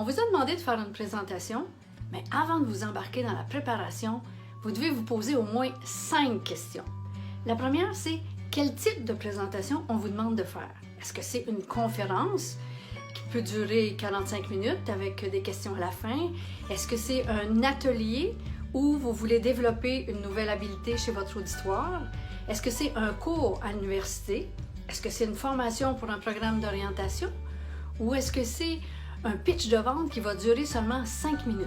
On vous a demandé de faire une présentation, mais avant de vous embarquer dans la préparation, vous devez vous poser au moins 5 questions. La première, c'est quel type de présentation on vous demande de faire? Est-ce que c'est une conférence qui peut durer 45 minutes avec des questions à la fin? Est-ce que c'est un atelier où vous voulez développer une nouvelle habileté chez votre auditoire? Est-ce que c'est un cours à l'université? Est-ce que c'est une formation pour un programme d'orientation? Ou est-ce que c'est un pitch de vente qui va durer seulement 5 minutes?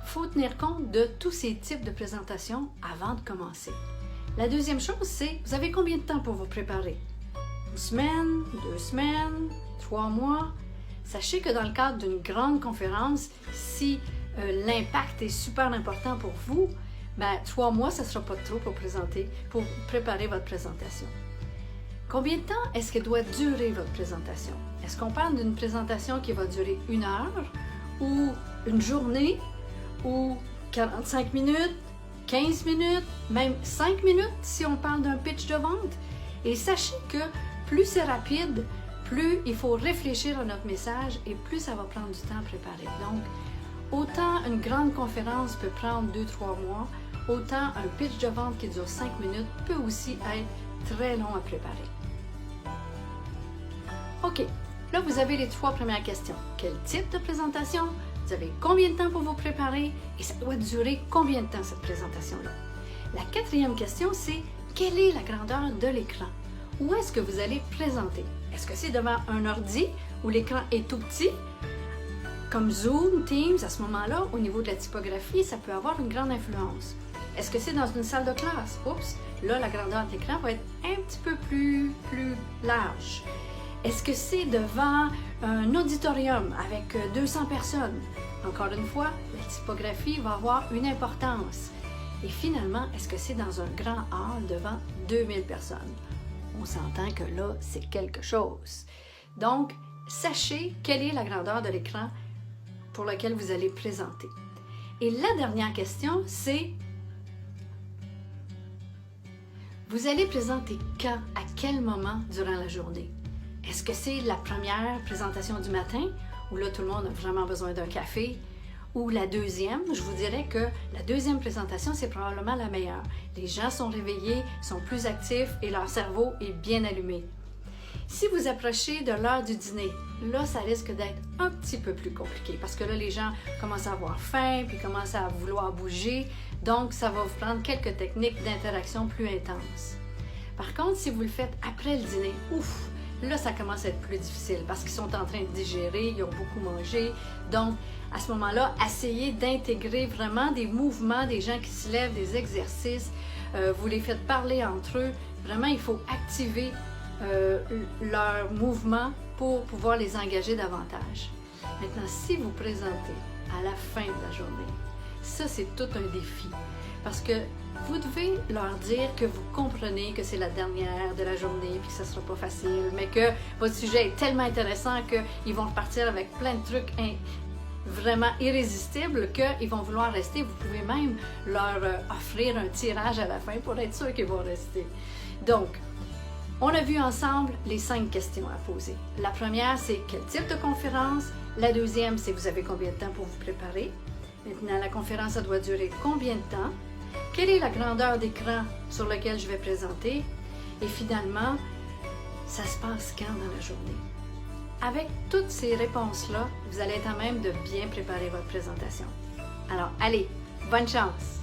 Il faut tenir compte de tous ces types de présentations avant de commencer. La deuxième chose, c'est vous avez combien de temps pour vous préparer? 1 semaine, 2 semaines, 3 mois? Sachez que dans le cadre d'une grande conférence, si l'impact est super important pour vous, 3 mois, ça ne sera pas trop pour préparer votre présentation. Combien de temps est-ce que doit durer votre présentation? Est-ce qu'on parle d'une présentation qui va durer 1 heure ou une journée ou 45 minutes, 15 minutes, même 5 minutes si on parle d'un pitch de vente? Et sachez que plus c'est rapide, plus il faut réfléchir à notre message et plus ça va prendre du temps à préparer. Donc, autant une grande conférence peut prendre 2-3 mois, autant un pitch de vente qui dure 5 minutes peut aussi être très long à préparer. OK, là vous avez les 3 premières questions. Quel type de présentation? Vous avez combien de temps pour vous préparer? Et ça doit durer combien de temps cette présentation-là? La 4e question, c'est quelle est la grandeur de l'écran? Où est-ce que vous allez présenter? Est-ce que c'est devant un ordi où l'écran est tout petit? Comme Zoom, Teams, à ce moment-là, au niveau de la typographie, ça peut avoir une grande influence. Est-ce que c'est dans une salle de classe? Oups, là, la grandeur de l'écran va être un petit peu plus large. Est-ce que c'est devant un auditorium avec 200 personnes? Encore une fois, la typographie va avoir une importance. Et finalement, est-ce que c'est dans un grand hall devant 2000 personnes? On s'entend que là, c'est quelque chose. Donc, sachez quelle est la grandeur de l'écran pour lequel vous allez présenter. Et la dernière question, c'est vous allez présenter quand, à quel moment durant la journée? Est-ce que c'est la première présentation du matin, où là tout le monde a vraiment besoin d'un café? Ou la deuxième? Je vous dirais que la deuxième présentation, c'est probablement la meilleure. Les gens sont réveillés, sont plus actifs et leur cerveau est bien allumé. Si vous approchez de l'heure du dîner, là, ça risque d'être un petit peu plus compliqué parce que là, les gens commencent à avoir faim puis commencent à vouloir bouger. Donc, ça va vous prendre quelques techniques d'interaction plus intenses. Par contre, si vous le faites après le dîner, ouf! Là, ça commence à être plus difficile parce qu'ils sont en train de digérer, ils ont beaucoup mangé. Donc, à ce moment-là, essayez d'intégrer vraiment des mouvements, des gens qui se lèvent, des exercices. Vous les faites parler entre eux. Vraiment, il faut activer leurs mouvements pour pouvoir les engager davantage. Maintenant, si vous présentez à la fin de la journée, ça, c'est tout un défi parce que vous devez leur dire que vous comprenez que c'est la dernière de la journée puis que ça ne sera pas facile, mais que votre sujet est tellement intéressant qu'ils vont repartir avec plein de trucs vraiment irrésistibles qu'ils vont vouloir rester. Vous pouvez même leur offrir un tirage à la fin pour être sûr qu'ils vont rester. Donc, on a vu ensemble les 5 questions à poser. La première, c'est quel type de conférence? La deuxième, c'est vous avez combien de temps pour vous préparer? Maintenant, la conférence, ça doit durer combien de temps? Quelle est la grandeur d'écran sur lequel je vais présenter? Et finalement, ça se passe quand dans la journée? Avec toutes ces réponses-là, vous allez être à même de bien préparer votre présentation. Alors, allez, bonne chance!